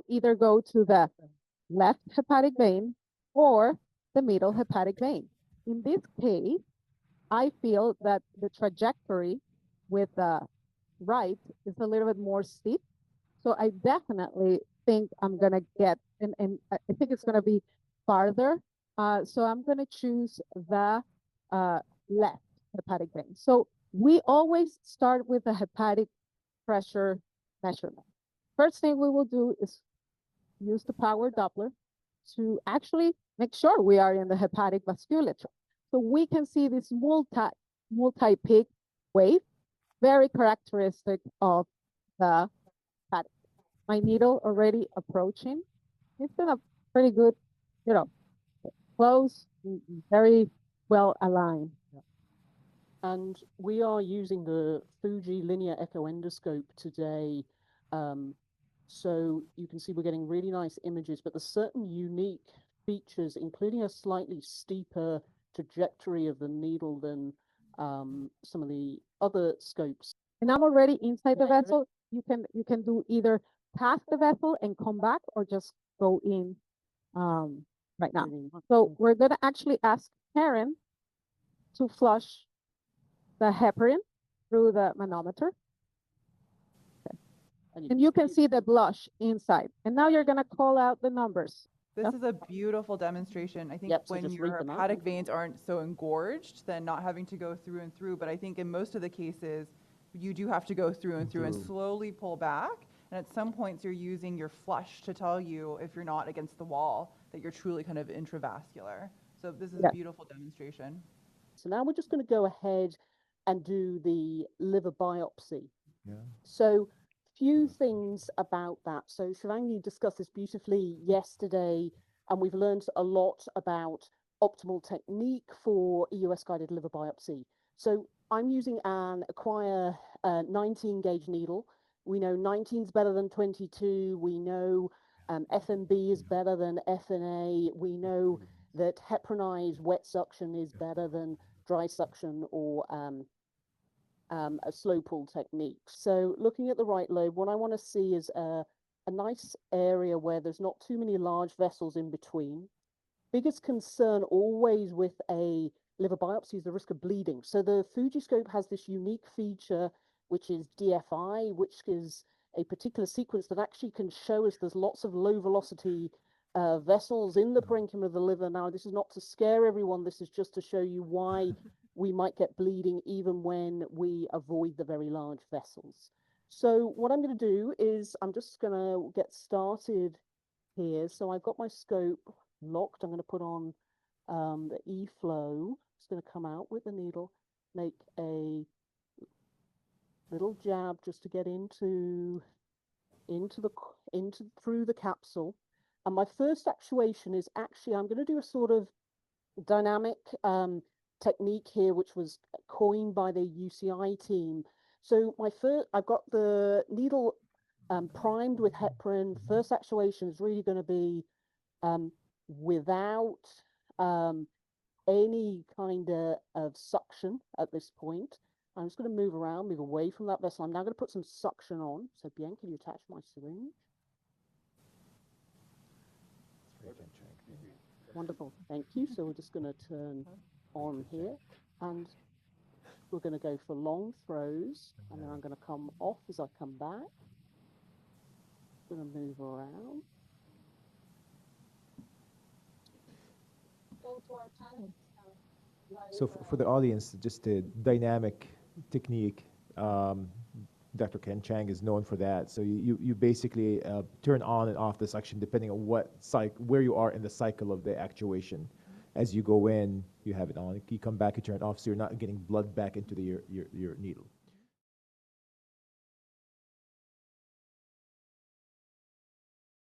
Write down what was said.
either go to the left hepatic vein or the middle hepatic vein. In this case, I feel that the trajectory with the right is a little bit more steep. So I definitely think I'm going to get, and I think it's going to be farther. So I'm going to choose the left hepatic vein. So we always start with the hepatic pressure measurement. First thing we will do is use the power Doppler to actually make sure we are in the hepatic vasculature. So we can see this multi-peak wave, very characteristic of the hepatic. My needle already approaching. It's been a pretty good, close, very well aligned. And we are using the Fuji linear echo endoscope today. So you can see we're getting really nice images, but there's certain unique features, including a slightly steeper trajectory of the needle than some of the other scopes. And I'm already inside the vessel. You can do either past the vessel and come back, or just go in right now. So we're going to actually ask Karen to flush the heparin through the manometer. Okay. And you can see the blush inside. And now you're going to call out the numbers. This is a beautiful demonstration. I think when your hepatic veins aren't so engorged, then not having to go through and through. But I think in most of the cases, you do have to go through and through and slowly pull back. And at some points, you're using your flush to tell you, if you're not against the wall, that you're truly kind of intravascular. So this is a beautiful demonstration. So now we're just going to go ahead and do the liver biopsy. Yeah. So few things about that. So Shivangi discussed this beautifully yesterday, and we've learned a lot about optimal technique for EUS guided liver biopsy. So I'm using an Acquire 19 gauge needle. We know 19 is better than 22. We know FMB is better than FNA. We know that heparinized wet suction is better than dry suction or a slow pull technique. So looking at the right lobe, what I want to see is a nice area where there's not too many large vessels in between. Biggest concern always with a liver biopsy is the risk of bleeding. So the Fuji scope has this unique feature, which is DFI, which is a particular sequence that actually can show us there's lots of low velocity vessels in the parenchyma of the liver. Now, this is not to scare everyone. This is just to show you why we might get bleeding even when we avoid the very large vessels. So what I'm going to do is I'm just going to get started here. So I've got my scope locked. I'm going to put on the E-flow. It's going to come out with the needle, make a little jab just to get through the capsule. And my first actuation is actually, I'm going to do a sort of dynamic technique here, which was coined by the UCI team. So I've got the needle primed with heparin. First actuation is really going to be without any kind of suction at this point. I'm just going to move around, move away from that vessel. I'm now going to put some suction on. So Bien, can you attach my syringe? Wonderful, thank you. So we're just going to turn on here, and we're going to go for long throws, and then I'm going to come off as I come back. I'm going to move around. So for the audience, just a dynamic technique. Dr. Ken Chang is known for that. So you basically turn on and off the suction depending on where you are in the cycle of the actuation. As you go in, you have it on. You come back, you turn it off, so you're not getting blood back into your needle.